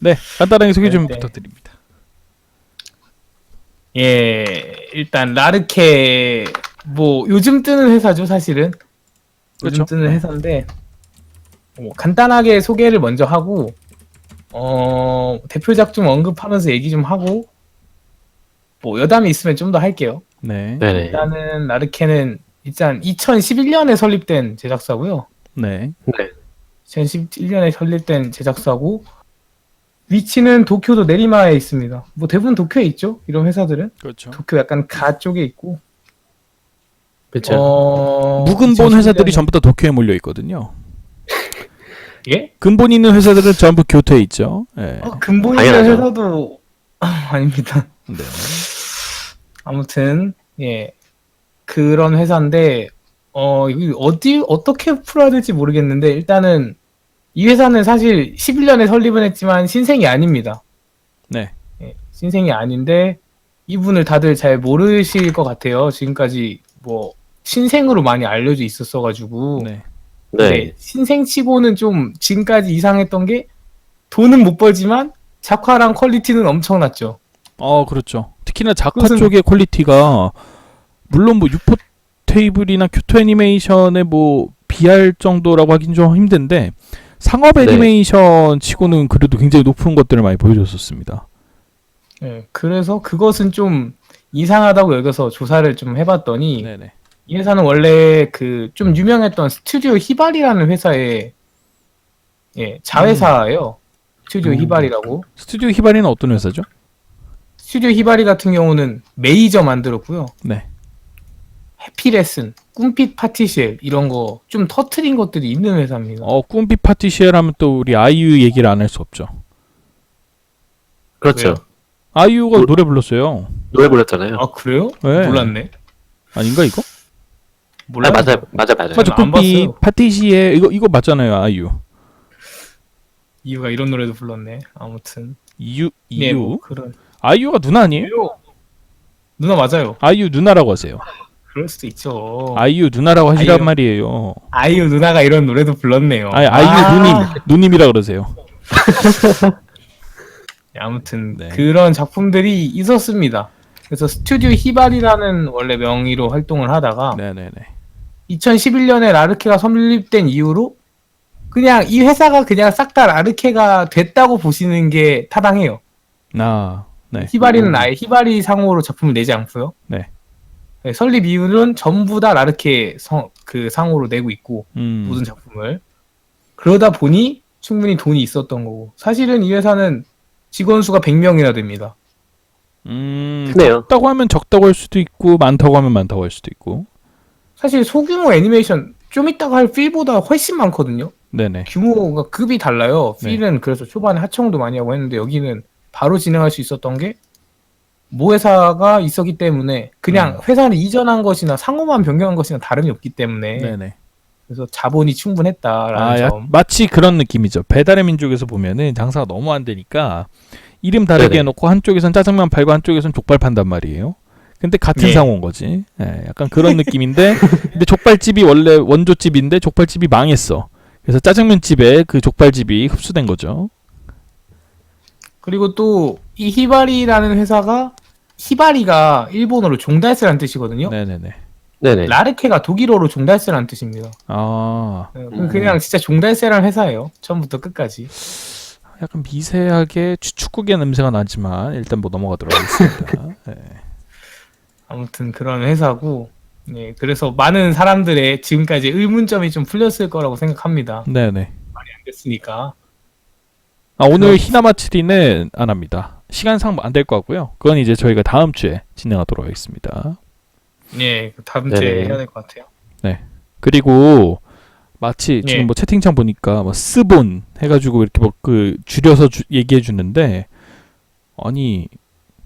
네, 간단하게 소개 좀 네. 부탁드립니다. 예, 일단 라르케 뭐 요즘 뜨는 회사죠, 사실은. 요즘 그렇죠. 뜨는 네. 회사인데 간단하게 소개를 먼저 하고 대표작 좀 언급하면서 얘기 좀 하고 뭐 여담이 있으면 좀 더 할게요. 네. 네네. 일단은 라르케는 일단 2011년에 설립된 제작사고요. 네. 네. 2011년에 설립된 제작사고 위치는 도쿄도 내리마에 있습니다. 뭐 대부분 도쿄에 있죠. 이런 회사들은 그렇죠. 도쿄 약간 가 쪽에 있고. 그렇죠. 무근본 2011년에 회사들이 전부 다 도쿄에 몰려 있거든요. 예? 근본 있는 회사들은 전부 교토에 있죠. 네. 근본 있는 당연하죠. 회사도 아닙니다. 네. 아무튼 예 그런 회사인데 이거 어떻게 풀어야 될지 모르겠는데 일단은 이 회사는 사실 11년에 설립은 했지만 신생이 아닙니다. 네. 예, 신생이 아닌데 이분을 다들 잘 모르실 것 같아요. 지금까지 뭐 신생으로 많이 알려져 있었어가지고 네. 네. 신생치고는 좀 지금까지 이상했던 게 돈은 못 벌지만 작화랑 퀄리티는 엄청났죠. 그렇죠. 특히나 작화 그것은- 쪽의 퀄리티가 물론 뭐 유포 테이블이나 큐토 애니메이션에 뭐 비할 정도라고 하긴 좀 힘든데 상업 네. 애니메이션 치고는 그래도 굉장히 높은 것들을 많이 보여줬었습니다. 예, 그래서 그것은 좀 이상하다고 여겨서 조사를 좀 해봤더니 네네. 이 회사는 원래 그 좀 유명했던 스튜디오 히바리라는 회사의 자회사예요. 스튜디오 히바리라고. 스튜디오 히바리는 어떤 회사죠? 스튜디오 히바리 같은 경우는 메이저 만들었고요. 네. 해피레슨, 꿈빛 파티쉘 이런 거 좀 터트린 것들이 있는 회사입니다. 꿈빛 파티시엘 하면 또 우리 아이유 얘기를 안 할 수 없죠. 그렇죠. 왜요? 아이유가 뭐- 노래 불렀어요. 노래 불렀잖아요. 아 그래요? 네. 몰랐네. 아닌가 이거? 몰라요. 맞아요. 맞아. 안 꿈빛 봤어요. 파티시에 이거 맞잖아요. 아이유. 이유가 이런 노래도 불렀네. 아무튼 이유. 네, 뭐 그런 아이유가 누나 아니에요? 누나 맞아요. 아이유 누나라고 하세요. 그럴 수도 있죠. 아이유 누나라고 하시란 아이유. 말이에요. 아이유 누나가 이런 노래도 불렀네요. 아이유 누님이라 그러세요. 아무튼 네. 그런 작품들이 있었습니다. 그래서 스튜디오 히바리라는 원래 명의로 활동을 하다가 네네네. 2011년에 라르케가 설립된 이후로 그냥 이 회사가 그냥 싹 다 라르케가 됐다고 보시는 게 타당해요. 네. 히바리는 아예 히바리 상호로 작품을 내지 않고요. 네. 네, 설립 이유는 전부 다 라르케 그 상호로 내고 있고 모든 작품을 그러다 보니 충분히 돈이 있었던 거고 사실은 이 회사는 직원 수가 100명이나 됩니다. 크네요. 적다고 하면 적다고 할 수도 있고 많다고 하면 많다고 할 수도 있고. 사실 소규모 애니메이션 좀 이따가 할 필보다 훨씬 많거든요. 네네. 규모가 급이 달라요. 네. 필은 그래서 초반에 하청도 많이 하고 했는데 여기는 바로 진행할 수 있었던 게 모 회사가 있었기 때문에 그냥 회사를 이전한 것이나 상호만 변경한 것이나 다름이 없기 때문에 네네. 그래서 자본이 충분했다라는 점. 마치 그런 느낌이죠. 배달의 민족에서 보면은 장사가 너무 안 되니까 이름 다르게 네네. 해놓고 한쪽에선 짜장면 팔고 한쪽에선 족발 판단 말이에요. 근데 같은 네. 상호인 거지. 약간 그런 느낌인데 근데 족발집이 원래 원조집인데 족발집이 망했어. 그래서 짜장면집에 그 족발집이 흡수된 거죠. 그리고 또 이 히바리라는 회사가 히바리가 일본어로 종달새라는 뜻이거든요. 네네네. 네네. 라르케가 독일어로 종달새라는 뜻입니다. 아, 그냥 진짜 종달새라는 회사예요. 처음부터 끝까지. 약간 미세하게 축구계 냄새가 나지만 일단 뭐 넘어가도록 하겠습니다. 네. 아무튼 그런 회사고 네, 그래서 많은 사람들의 지금까지 의문점이 좀 풀렸을 거라고 생각합니다. 네네. 안 됐으니까. 오늘 히나마츠리는 안 합니다. 시간상 안 될 것 같고요. 그건 이제 저희가 다음 주에 진행하도록 하겠습니다. 네, 다음 주에 네네. 해야 될 것 같아요. 그리고 마치 예. 지금 뭐 채팅창 보니까 뭐 스본 해가지고 이렇게 뭐 그 줄여서 얘기해 주는데 아니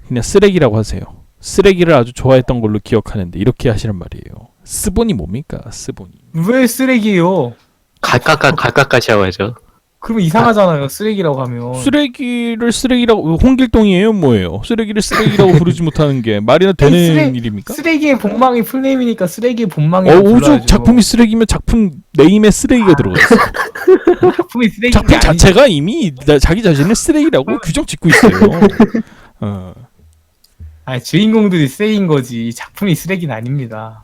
그냥 쓰레기라고 하세요. 쓰레기를 아주 좋아했던 걸로 기억하는데 이렇게 하시란 말이에요. 스본이 뭡니까? 스본이. 왜 쓰레기예요? 갈까까시 하고 하죠. 그러면 이상하잖아요. 쓰레기라고 하면. 쓰레기를 쓰레기라고 홍길동이에요, 뭐예요? 쓰레기를 쓰레기라고 부르지 못하는 게 말이나 되는 일입니까? 쓰레기의 본망이 풀네임이니까 쓰레기의 본망이 오죽 작품이 쓰레기면 작품 네임에 쓰레기가 들어갔어. 작품이 쓰레기 작품 자체가 이미 자기 자신을 쓰레기라고 규정 짓고 있어요. 주인공들이 쓰레기인 거지 작품이 쓰레기는 아닙니다.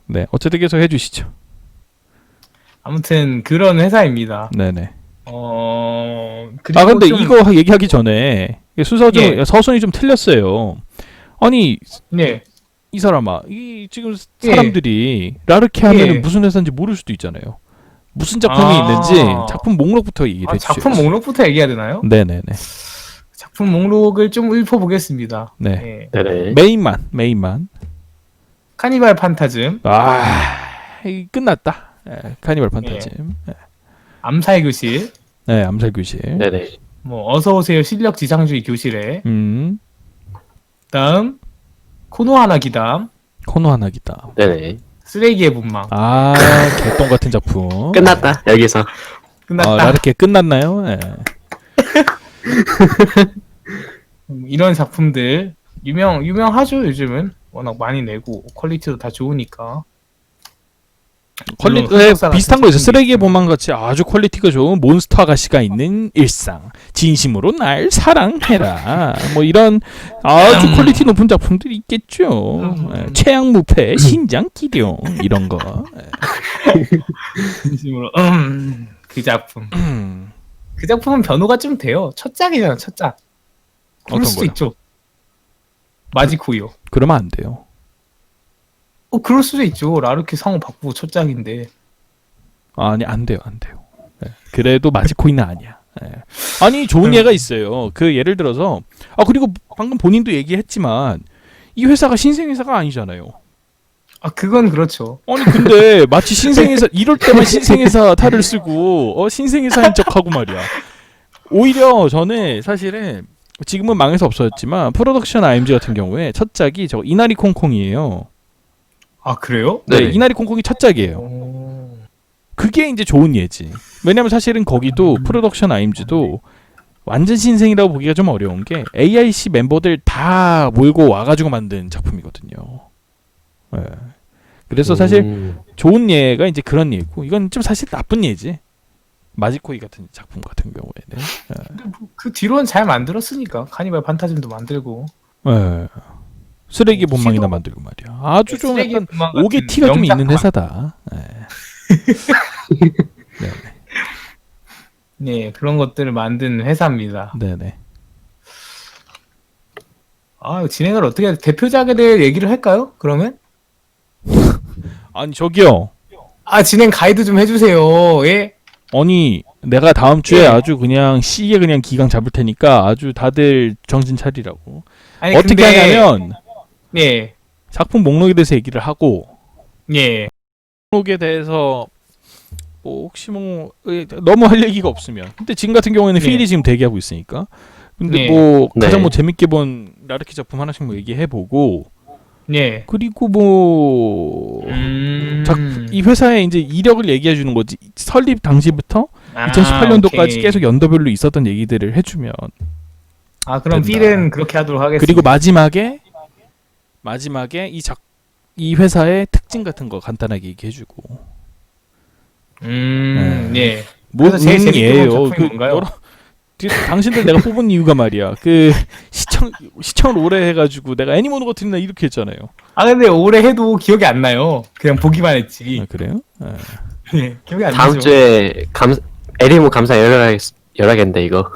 네. 어쨌든 계속 해주시죠. 아무튼 그런 회사입니다. 네네. 그리고 근데 좀, 이거 얘기하기 전에 순서좀 예. 서순이 좀 틀렸어요. 아니 네. 이 사람아, 이 지금 사람들이 라르케 하면은 무슨 회사인지 모를 수도 있잖아요. 무슨 작품이 있는지 작품 목록부터 얘기를 해주세요. 작품 목록부터 얘기해야 되나요? 네네네. 작품 목록을 좀 읊어보겠습니다. 네. 네네. 메인만. 카니발 판타즘, 이 끝났다. 카니발 판타즘. 암살 교실, 네, 암살 교실. 네네. 뭐 어서 오세요 실력 지상주의 교실에, 음, 다음 코노하나 기담, 코노하나기다. 네네. 쓰레기의 본망. 개똥 같은 작품. 끝났다. 여기서. 끝났다. 라르케 끝났나요? 네. 이런 작품들 유명하죠. 요즘은 워낙 많이 내고 퀄리티도 다 좋으니까. 물론 흑역사가 비슷한 거 있어. 작품이 쓰레기의 있어요. 본망 같이 아주 퀄리티가 좋은 몬스터 아가씨가 있는 일상. 진심으로 날 사랑해라. 뭐 이런 아주 퀄리티 높은 작품들이 있겠죠. 최양무패 신장 기룡 이런 거. 진심으로 그 작품. 그 작품은 변호가 좀 돼요. 첫 작이잖아, 첫 작. 그럴 어떤 수도 거요? 있죠. 마지코이요. 그러면 안 돼요. 그럴 수도 있죠. 라르케 상호 바꾸고 첫 작인데. 아니 안 돼요. 네. 그래도 마지코이는 아니야. 네. 아니 좋은 예가 있어요. 그 예를 들어서 그리고 방금 본인도 얘기했지만 이 회사가 신생회사가 아니잖아요. 그건 그렇죠. 아니 근데 마치 신생회사 이럴 때만 신생회사 탈을 쓰고 신생회사인 척하고 말이야. 오히려 저는 사실은 지금은 망해서 없어졌지만 프로덕션 IMG 같은 경우에 첫 작이 저 이나리 콩콩이에요. 그래요? 네, 네네. 이나리 콩콩이 첫 작이에요. 그게 이제 좋은 예지. 왜냐면 사실은 거기도 프로덕션 IMG도 완전 신생이라고 보기가 좀 어려운 게 AIC 멤버들 다 몰고 와가지고 만든 작품이거든요. 네. 그래서 사실 좋은 예가 이제 그런 예고 이건 좀 사실 나쁜 예지. 마지코이 같은 작품 같은 경우에는. 근데 그 뒤로는 잘 만들었으니까. 카니발 판타즘도 만들고. 네. 쓰레기 본망이나 시도- 만들고 말이야. 아주 좀 쓰레기 약간 본망 같은 오게 티가 좀 있는 명작만. 회사다. 네. 네, 그런 것들을 만든 회사입니다. 네네. 진행을 어떻게 해야 돼? 대표작에 대해 얘기를 할까요? 그러면? 아니 저기요. 진행 가이드 좀 해주세요. 예? 아니 내가 다음 주에 예. 아주 그냥 시에 그냥 기강 잡을 테니까 아주 다들 정신 차리라고. 아니, 어떻게 근데- 하냐면 예, 작품 목록에 대해서 얘기를 하고 예. 목록에 대해서 뭐 혹시 뭐 너무 할 얘기가 없으면 근데 지금 같은 경우에는 네. 필이 지금 대기하고 있으니까 근데 네. 뭐 네. 가장 뭐 재밌게 본 라르키 작품 하나씩 뭐 얘기해보고 예. 그리고 뭐 이 회사의 이제 이력을 얘기해 주는 거지. 설립 당시부터 2018년도까지 오케이. 계속 연도별로 있었던 얘기들을 해주면 그럼 된다. 필은 그렇게 하도록 하겠습니다. 그리고 마지막에 이 회사의 특징 같은 거 간단하게 얘기해주고 예. 뭐 그래서 제일 재밌게 본 작품이 뭔가요? 당신들 내가 뽑은 이유가 말이야. 그 시청을 오래 해가지고 내가 애니모노가트리나 이렇게 했잖아요. 근데 올해 해도 기억이 안 나요. 그냥 보기만 했지. 그래요? 예, 기억이 안 다음 나죠. 주에 에리모 감사 열하겠는데 이거.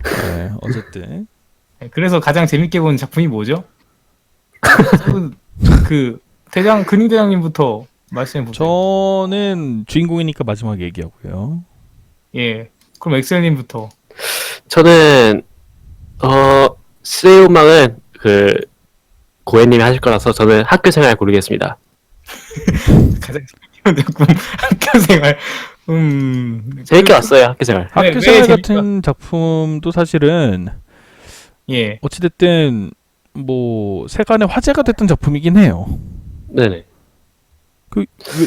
네, 어쨌든 예, 그래서 가장 재밌게 본 작품이 뭐죠? 근위 대장님부터 말씀해 보세요. 저는 주인공이니까 마지막에 얘기하고요. 예. 그럼 엑셀님부터. 저는 쓰레기음악은 고해님이 하실 거라서 저는 학교 생활 고르겠습니다. 가장 재밌게 본 작품 학교 생활. 재밌게 왔어요 학교 생활. 왜 학교 생활 재밌다? 같은 작품도 사실은 예. 어찌됐든 뭐 세간의 화제가 됐던 작품이긴 해요. 네네.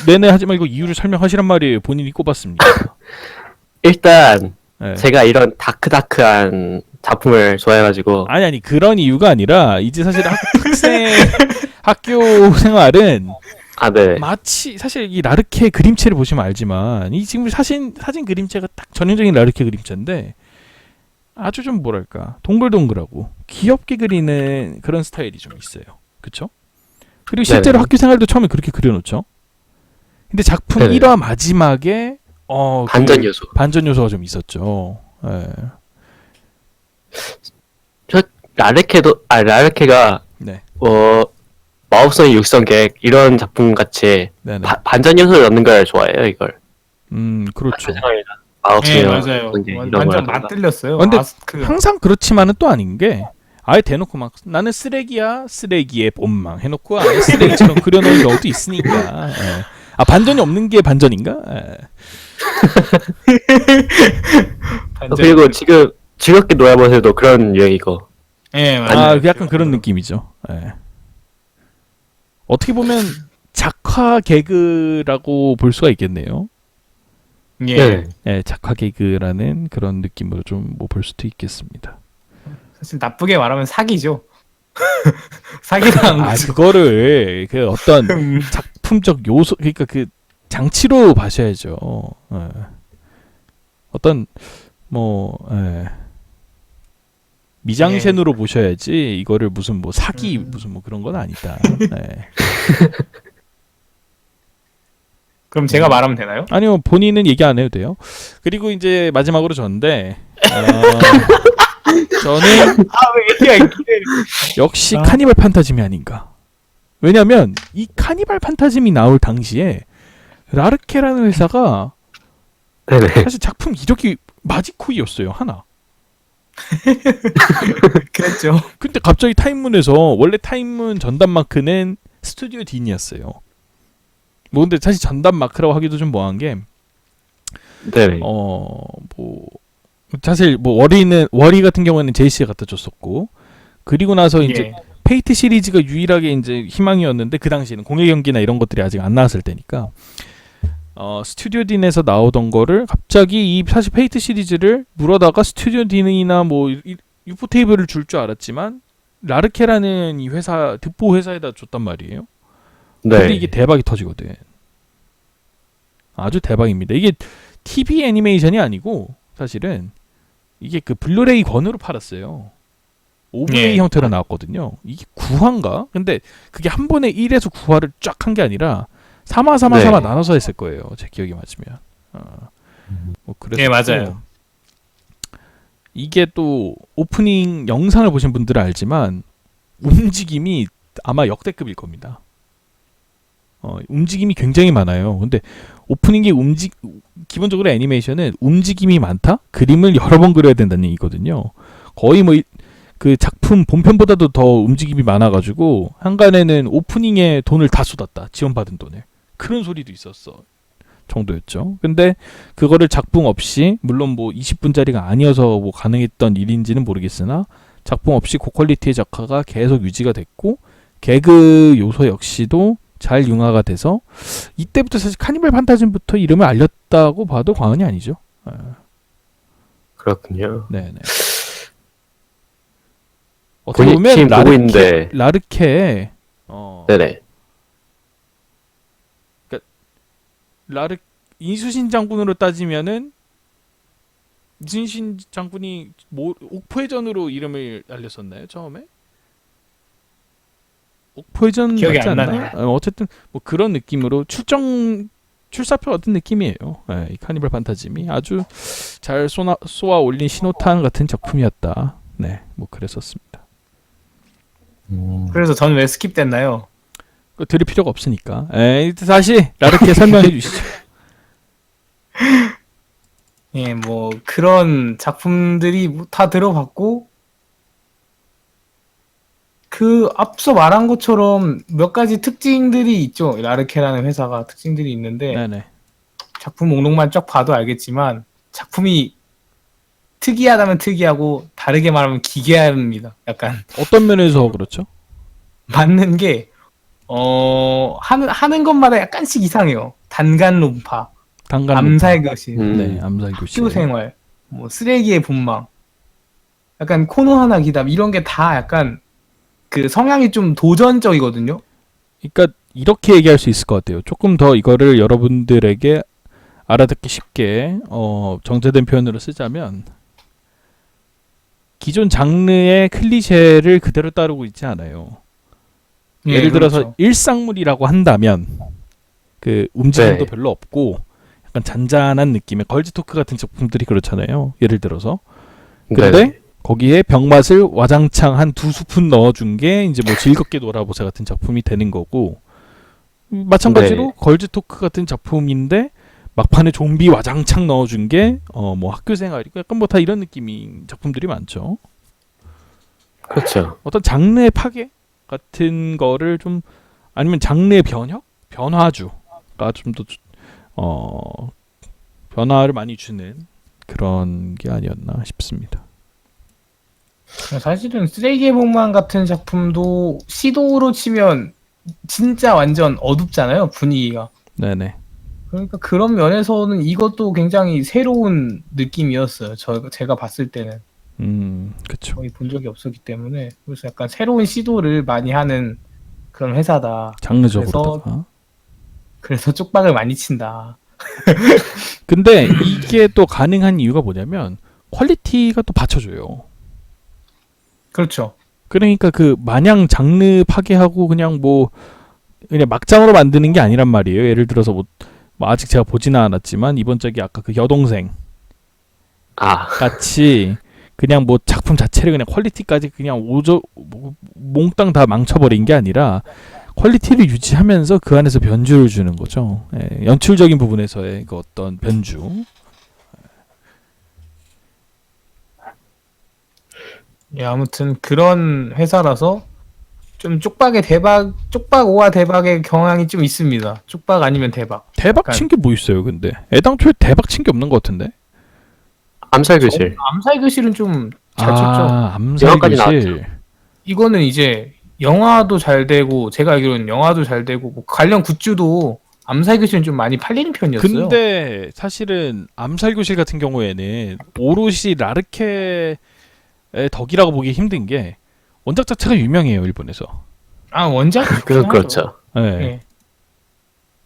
내내 하지 말고 이유를 설명하시란 말이에요. 본인이 꼽았습니다. 일단 네. 제가 이런 다크다크한 작품을 좋아해가지고 아니 그런 이유가 아니라 이제 사실 학생 학교 생활은 네. 마치 사실 이 라르케 그림체를 보시면 알지만 이 지금 사진 그림체가 딱 전형적인 라르케 그림체인데 아주 좀 뭐랄까 동글동글하고 귀엽게 그리는 그런 스타일이 좀 있어요. 그쵸? 그리고 실제로 네네. 학교 생활도 처음에 그렇게 그려놓죠. 근데 작품 네네. 1화 마지막에 반전 요소. 반전 요소가 좀 있었죠. 예. 라르케가 네. 마법성의 육성객 이런 작품 같이 네네. 반전 요소를 넣는 걸 좋아해요. 이걸. 그렇죠. 마법성의 네, 맞아요. 육성객 이런 완전 거라던가. 맞들렸어요. 근데 그 항상 그렇지만은 또 아닌 게 아예 대놓고 막 나는 쓰레기야 쓰레기의 본망 해놓고 아예 쓰레기처럼 그려놓은 경우도 있으니까. 예. 아 반전이 없는 게 반전인가? 예. 반전. 그리고 지금 즐겁게 놀아보세요도 그런 유행이고. 예, 아 맞아요. 약간 그런 느낌이죠. 예. 어떻게 보면 작화 개그라고 볼 수가 있겠네요. 예. 네. 예, 작화 개그라는 그런 느낌으로 좀 뭐 볼 수도 있겠습니다. 사실 나쁘게 말하면 사기죠. 사기라는 아 거죠. 그거를 그 어떤 작품적 요소 그러니까 그 장치로 봐셔야죠. 예. 어떤 뭐 미장센으로 보셔야지 이거를 무슨 뭐 사기 무슨 뭐 그런 건 아니다. 예. 그럼 제가 말하면 되나요? 아니요 본인은 얘기 안 해도 돼요. 그리고 이제 마지막으로 저인데 저는 왜 얘기가 역시 아. 카니발 판타즘이 아닌가. 왜냐면 이 카니발 판타즘이 나올 당시에 라르케라는 회사가 네네. 사실 작품 이력이 마지코이였어요 하나. 그랬죠. 근데 갑자기 타임문에서 원래 타임문 전담 마크는 스튜디오 딘이었어요. 뭐 근데 사실 전담 마크라고 하기도 좀 뭐한 게 네네. 뭐 사실 뭐 워리 같은 경우에는 제이씨가 갖다 줬었고 그리고 나서 이제 예. 페이트 시리즈가 유일하게 이제 희망이었는데 그 당시에는 공예 경기나 이런 것들이 아직 안 나왔을 때니까 스튜디오 딘에서 나오던 거를 갑자기 이 사실 페이트 시리즈를 물어다가 스튜디오 딘이나 뭐 유포 테이블을 줄 줄 알았지만 라르케라는 이 회사 득보 회사에다 줬단 말이에요. 네. 근데 이게 대박이 터지거든. 아주 대박입니다. 이게 TV 애니메이션이 아니고 사실은 이게 그 블루레이 권으로 팔았어요. OVA 예. 형태로 나왔거든요. 이게 9화인가? 근데 그게 한 번에 1에서 9화를 쫙 한 게 아니라 3화 네. 나눠서 했을 거예요. 제 기억이 맞으면. 뭐 그래서 예, 맞아요. 이게 또 오프닝 영상을 보신 분들은 알지만 움직임이 아마 역대급일 겁니다. 움직임이 굉장히 많아요. 근데 오프닝이 기본적으로 애니메이션은 움직임이 많다? 그림을 여러 번 그려야 된다는 얘기거든요. 거의 뭐 그 작품 본편보다도 더 움직임이 많아가지고 한간에는 오프닝에 돈을 다 쏟았다. 지원받은 돈을. 그런 소리도 있었어. 정도였죠. 근데 그거를 작품 없이 물론 뭐 20분짜리가 아니어서 뭐 가능했던 일인지는 모르겠으나 작품 없이 고퀄리티의 작화가 계속 유지가 됐고 개그 요소 역시도 잘 융화가 돼서 이때부터 사실 카니발 판타즘부터 이름을 알렸다고 봐도 과언이 아니죠. 그렇군요. 네네. 어떻게 지금 보면 보고 있는데. 라르케 네네. 이순신 장군으로 따지면은 이순신 장군이 뭐 옥포해전으로 이름을 알렸었나요 처음에? 옥포해전 기억이 맞지 안 않나? 나네요. 어쨌든 뭐 그런 느낌으로 출사표 같은 느낌이에요. 네, 이 카니발 판타즘이 아주 잘 쏘아 올린 신호탄 같은 작품이었다. 네, 뭐 그랬었습니다. 그래서 저는 왜 스킵됐나요? 그거 들을 필요가 없으니까. 다시 라르케 설명해 주시죠. 예, 뭐 그런 작품들이 다 들어봤고 그 앞서 말한 것처럼 몇 가지 특징들이 있죠. 라르케라는 회사가 특징들이 있는데 네네. 작품 목록만 쫙 봐도 알겠지만 작품이 특이하다면 특이하고 다르게 말하면 기괴합니다. 약간 어떤 면에서 그렇죠? 맞는 게 하는 것마다 약간씩 이상해요. 단간 논파. 단간 암살 교실, 네, 암살 교실. 학교 생활, 뭐 쓰레기의 본망, 약간 코노 하나 기답 이런 게 다 약간 그 성향이 좀 도전적이거든요. 그러니까 이렇게 얘기할 수 있을 것 같아요. 조금 더 이거를 여러분들에게 알아듣기 쉽게 정제된 표현으로 쓰자면 기존 장르의 클리셰를 그대로 따르고 있지 않아요. 예, 예를 들어서 그렇죠. 일상물이라고 한다면 그 움직임도 네. 별로 없고 약간 잔잔한 느낌의 걸즈 토크 같은 작품들이 그렇잖아요. 예를 들어서. 근데 네네. 거기에 병맛을 와장창 한 2스푼 넣어준 게 이제 뭐 즐겁게 놀아보자 같은 작품이 되는 거고 마찬가지로 네. 걸즈 토크 같은 작품인데 막판에 좀비 와장창 넣어준 게 뭐 학교 생활이고 약간 뭐 다 이런 느낌인 작품들이 많죠. 그렇죠. 어떤 장르의 파괴 같은 거를 좀 아니면 장르의 변혁, 변화주가 좀 더 변화를 많이 주는 그런 게 아니었나 싶습니다. 사실은 쓰레기의 본망 같은 작품도 시도로 치면 진짜 완전 어둡잖아요, 분위기가. 네네. 그러니까 그런 면에서는 이것도 굉장히 새로운 느낌이었어요. 제가 봤을 때는 그쵸. 거의 본 적이 없었기 때문에 그래서 약간 새로운 시도를 많이 하는 그런 회사다. 장르적으로다가. 그래서 쪽박을 많이 친다. 근데 이게 또 가능한 이유가 뭐냐면 퀄리티가 또 받쳐줘요. 그렇죠. 그러니까 그 마냥 장르 파괴하고 그냥 막장으로 만드는 게 아니란 말이에요. 예를 들어서 뭐 아직 제가 보지는 않았지만 이번 작이 아까 그 여동생 아, 같이 그냥 뭐 작품 자체를 그냥 퀄리티까지 그냥 몽땅 다 망쳐버린 게 아니라 퀄리티를 유지하면서 그 안에서 변주를 주는 거죠. 예, 연출적인 부분에서의 그 어떤 변주. 예, 아무튼 그런 회사라서 좀 쪽박 5와 대박의 경향이 좀 있습니다. 쪽박 아니면 대박. 대박 약간- 친 게 뭐 있어요, 근데? 애당초에 대박 친 게 없는 것 같은데? 암살 교실. 암살 교실은 좀 잘 쳤죠. 암살 영화까지 교실. 이거는 이제 영화도 잘 되고 제가 알기로는 영화도 잘 되고 뭐 관련 굿즈도 암살 교실은 좀 많이 팔리는 편이었어요. 근데 사실은 암살 교실 같은 경우에는 오롯이 라르케의 덕이라고 보기 힘든 게 원작 자체가 유명해요, 일본에서. 원작 그렇죠. 네. 예.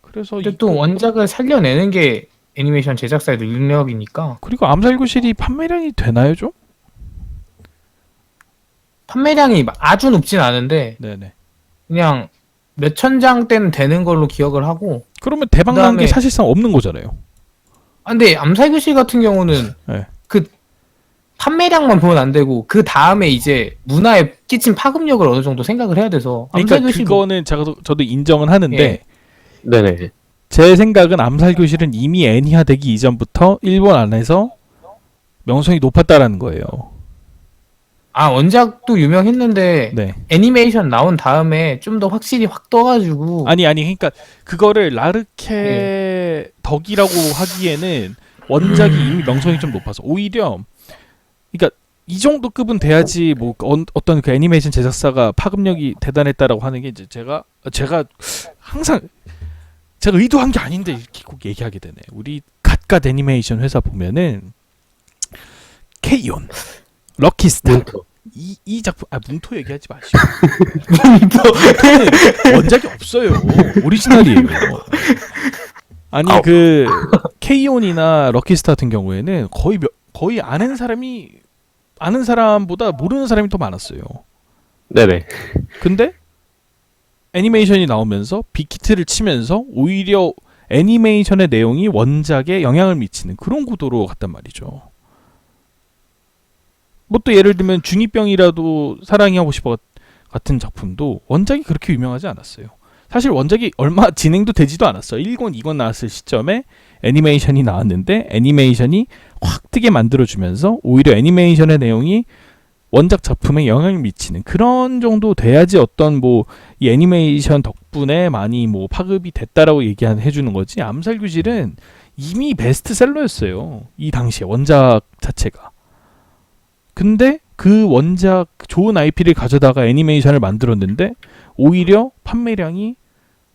그래서 근데 또 원작을 살려내는 게 애니메이션 제작사의 능력이니까 그리고 암살 교실이 판매량이 되나요, 좀? 판매량이 아주 높진 않은데 네네. 그냥 몇천 장대는 되는 걸로 기억을 하고. 그러면 대박 난 게 그다음에- 사실상 없는 거잖아요. 근데 암살 교실 같은 경우는 네. 그 판매량만 보면 안 되고 그 다음에 이제 문화에 끼친 파급력을 어느 정도 생각을 해야 돼서 암살 그러니까 교실 그거는 저도 인정은 하는데 예. 네네. 제 생각은 암살 교실은 이미 애니화되기 이전부터 일본 안에서 명성이 높았다라는 거예요. 원작도 유명했는데 네. 애니메이션 나온 다음에 좀 더 확실히 확 떠가지고 아니 그러니까 그거를 라르케 덕이라고 하기에는 원작이 이미 명성이 좀 높아서 오히려 그러니까 이 정도 급은 돼야지 뭐 어떤 그 애니메이션 제작사가 파급력이 대단했다라고 하는 게 이제 제가 항상 제가 의도한 게 아닌데 이렇게 꼭 얘기하게 되네. 우리 갓갓 애니메이션 회사 보면은 케이온, 럭키스타 문토. 이 작품 문토 얘기하지 마시고 문토는 원작이 없어요. 오리지널이에요. 아니 아우. 그 케이온이나 럭키스타 같은 경우에는 거의 아는 사람보다 모르는 사람이 더 많았어요. 네네. 근데 애니메이션이 나오면서 빅히트를 치면서 오히려 애니메이션의 내용이 원작에 영향을 미치는 그런 구도로 갔단 말이죠. 뭐 또 예를 들면 중2병이라도 사랑이 하고 싶어 같은 작품도 원작이 그렇게 유명하지 않았어요. 사실 원작이 얼마 진행도 되지도 않았어요. 1권, 2권 나왔을 시점에 애니메이션이 나왔는데 애니메이션이 확 뜨게 만들어주면서 오히려 애니메이션의 내용이 원작 작품에 영향을 미치는 그런 정도 돼야지 어떤 뭐 이 애니메이션 덕분에 많이 뭐 파급이 됐다라고 해주는 거지. 암살 교실은 이미 베스트셀러였어요. 이 당시에 원작 자체가. 근데 그 원작 좋은 IP를 가져다가 애니메이션을 만들었는데 오히려 판매량이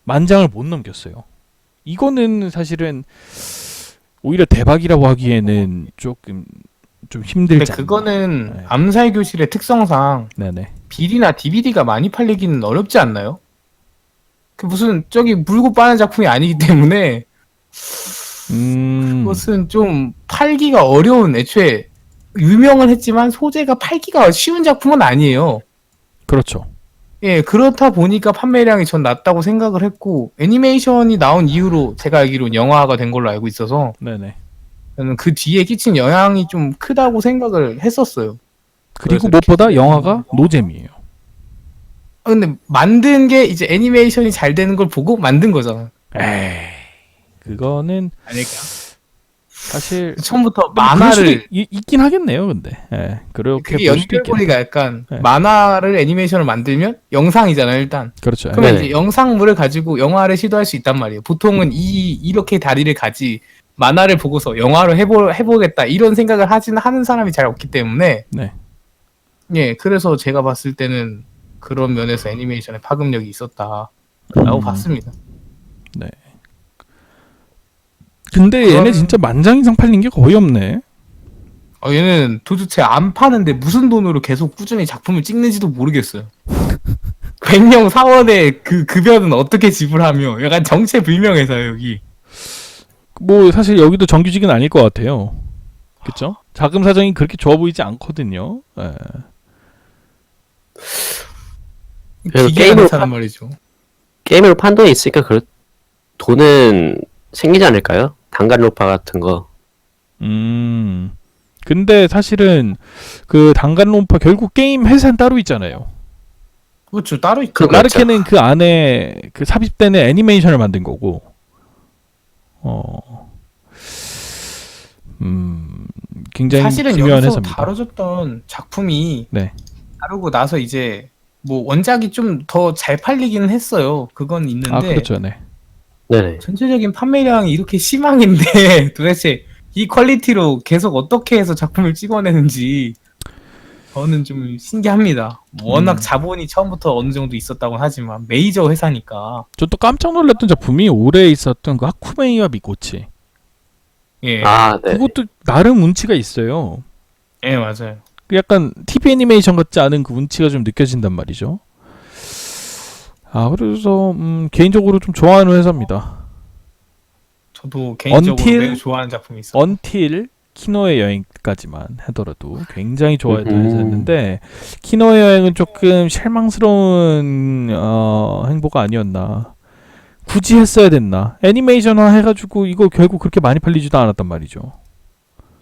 만장을 못 넘겼어요. 이거는 사실은 오히려 대박이라고 하기에는 조금 좀 근데 힘들지 않나. 그거는 네. 암살 교실의 특성상 네네. BD나 DVD가 많이 팔리기는 어렵지 않나요? 그 무슨 저기 물고 빠는 작품이 아니기 때문에 그것은 좀 팔기가 어려운, 애초에 유명은 했지만 소재가 팔기가 쉬운 작품은 아니에요. 그렇죠. 예, 그렇다 보니까 판매량이 전 낮다고 생각을 했고, 애니메이션이 나온 이후로 제가 알기로는 영화가 된 걸로 알고 있어서 네네. 저는 그 뒤에 끼친 영향이 좀 크다고 생각을 했었어요. 그리고 그래서 무엇보다 이렇게 영화가 노잼이에요. 근데 만든 게 이제 애니메이션이 잘 되는 걸 보고 만든 거잖아. 에이, 그거는 아닐까? 사실 처음부터 그럴 만화를, 수도 있긴 하겠네요. 근데 그렇게 그게 볼 수도 있겠네. 연결고리가 약간 네. 만화를 애니메이션을 만들면 영상이잖아요, 일단. 그렇죠. 그러면 네네. 이제 영상물을 가지고 영화를 시도할 수 있단 말이에요. 보통은 이렇게 다리를 가지, 만화를 보고서 영화를 해보겠다 이런 생각을 하는 사람이 잘 없기 때문에, 네. 예, 그래서 제가 봤을 때는 그런 면에서 애니메이션에 파급력이 있었다라고 봤습니다. 네. 근데 그런- 얘네 진짜 만장 이상 팔린 게 거의 없네. 얘는 도대체 안 파는데 무슨 돈으로 계속 꾸준히 작품을 찍는지도 모르겠어요. 100명 사원의 그 급여는 어떻게 지불하며, 약간 정체불명해서요, 여기. 뭐 사실 여기도 정규직은 아닐 것 같아요. 그렇죠? 자금 사정이 그렇게 좋아 보이지 않거든요. 예. 그래서 기계하는 게임으로 사람 말이죠. 게임으로 판 돈이 있으니까 돈은 생기지 않을까요? 단간로파 같은 거. 근데 사실은 그 단간론파 결국 게임 회사는 따로 있잖아요. 그렇죠, 따로 있죠. 그렇죠. 라르케는 그 안에 그 삽입되는 애니메이션을 만든 거고. 굉장히 사실은 중요한 여기서 회사입니다. 다뤄졌던 작품이 네. 다루고 나서 이제 뭐 원작이 좀 더 잘 팔리기는 했어요. 그건 있는데 아 그렇죠, 네. 네네. 전체적인 판매량이 이렇게 희망인데 도대체 이 퀄리티로 계속 어떻게 해서 작품을 찍어내는지 저는 좀 신기합니다. 워낙 자본이 처음부터 어느 정도 있었다고 하지만 메이저 회사니까. 저 또 깜짝 놀랐던 작품이 올해 있었던 그 하쿠메이와 미코치. 예, 아, 네. 그것도 나름 운치가 있어요. 예, 맞아요. 그 약간 TV 애니메이션 같지 않은 그 운치가 좀 느껴진단 말이죠. 아 그래서 개인적으로 좀 좋아하는 회사입니다. 저도 개인적으로 Until- 매우 좋아하는 작품이 있어요. 언틸 키노의 여행까지만 하더라도 굉장히 좋아했던 음흠. 회사였는데 키노의 여행은 조금 실망스러운 행보가 아니었나. 굳이 했어야 됐나. 애니메이션화 해가지고 이거 결국 그렇게 많이 팔리지도 않았단 말이죠.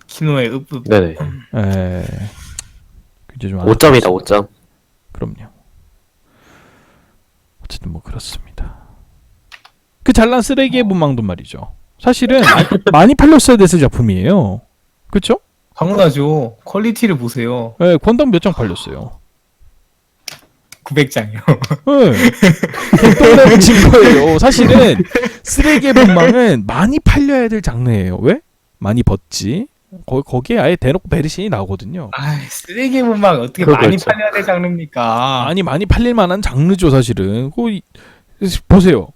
키노의 읍읍. 네네. 에 굉장히 좀 5점이다, 5점. 그럼요. 어쨌든 뭐 그렇습니다. 그 잘난 쓰레기의 문망도 말이죠. 사실은 많이 팔렸어야 됐을 작품이에요. 그렇죠? 당연하죠. 퀄리티를 보세요. 네, 권당 몇 장 팔렸어요. 900장이요. 네. 개똥내고 친 거예요. 사실은 쓰레기의 문망은 많이 팔려야 될 장르예요. 왜? 많이 벗지. 거기에 아예 대놓고 베르신이 나오거든요. 아, 쓰레기 문막 어떻게 그거 많이 그렇죠. 팔려야 될 장르입니까? 아니 많이 팔릴 만한 장르죠, 사실은. 보세요.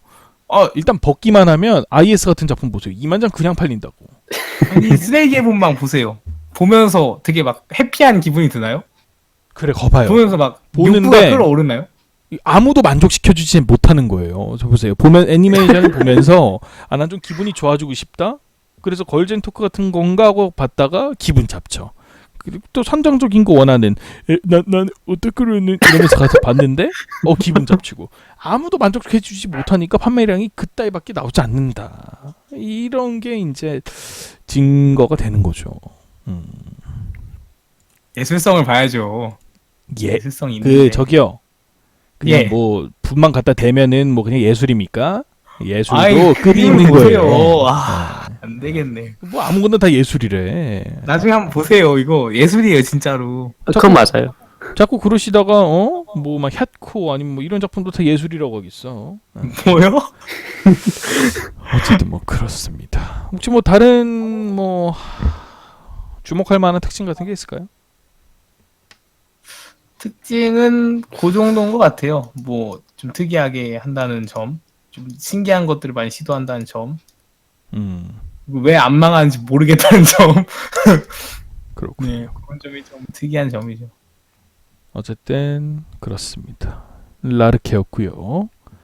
일단 벗기만 하면 IS 같은 작품 보세요. 2만 장 그냥 팔린다고. 아니, 쓰레기의 문막 보세요. 보면서 되게 막 해피한 기분이 드나요? 그래, 거봐요. 보면서 막 보는데 욕구가 끌어오르나요? 아무도 만족시켜주지 못하는 거예요. 저 보세요. 보면 애니메이션을 보면서 난 좀 기분이 좋아지고 싶다. 그래서 걸젠 토크 같은 건가 하고 봤다가 기분 잡쳐. 그리고 또 선정적인 거 원하는 난 어떡하려는 이러면서 가서 봤는데 기분 잡치고 아무도 만족해주지 못하니까 판매량이 그따위밖에 나오지 않는다. 이런 게 이제 증거가 되는 거죠. 예술성을 봐야죠. 예. 예술성이 있는데. 저기요. 그냥 예. 뭐 분만 갖다 대면은 뭐 그냥 예술입니까? 예술도 아이, 급이 그림을 있는 보세요. 거예요. 안 되겠네. 뭐 아무거나 다 예술이래. 나중에 한번 보세요. 이거 예술이에요, 진짜로. 그건 맞아요. 자꾸 그러시다가 뭐 막 핫코 아니면 뭐 이런 작품도 다 예술이라고 하겠어. 뭐요? 어쨌든 뭐 그렇습니다. 혹시 뭐 다른 뭐 주목할 만한 특징 같은 게 있을까요? 특징은 그 정도인 것 같아요. 뭐 좀 특이하게 한다는 점, 좀 신기한 것들을 많이 시도한다는 점. 왜 안 망하는지 모르겠다는 점. 그렇군요. 네, 그런 점이 좀 특이한 점이죠. 어쨌든 그렇습니다. 라르케였고요.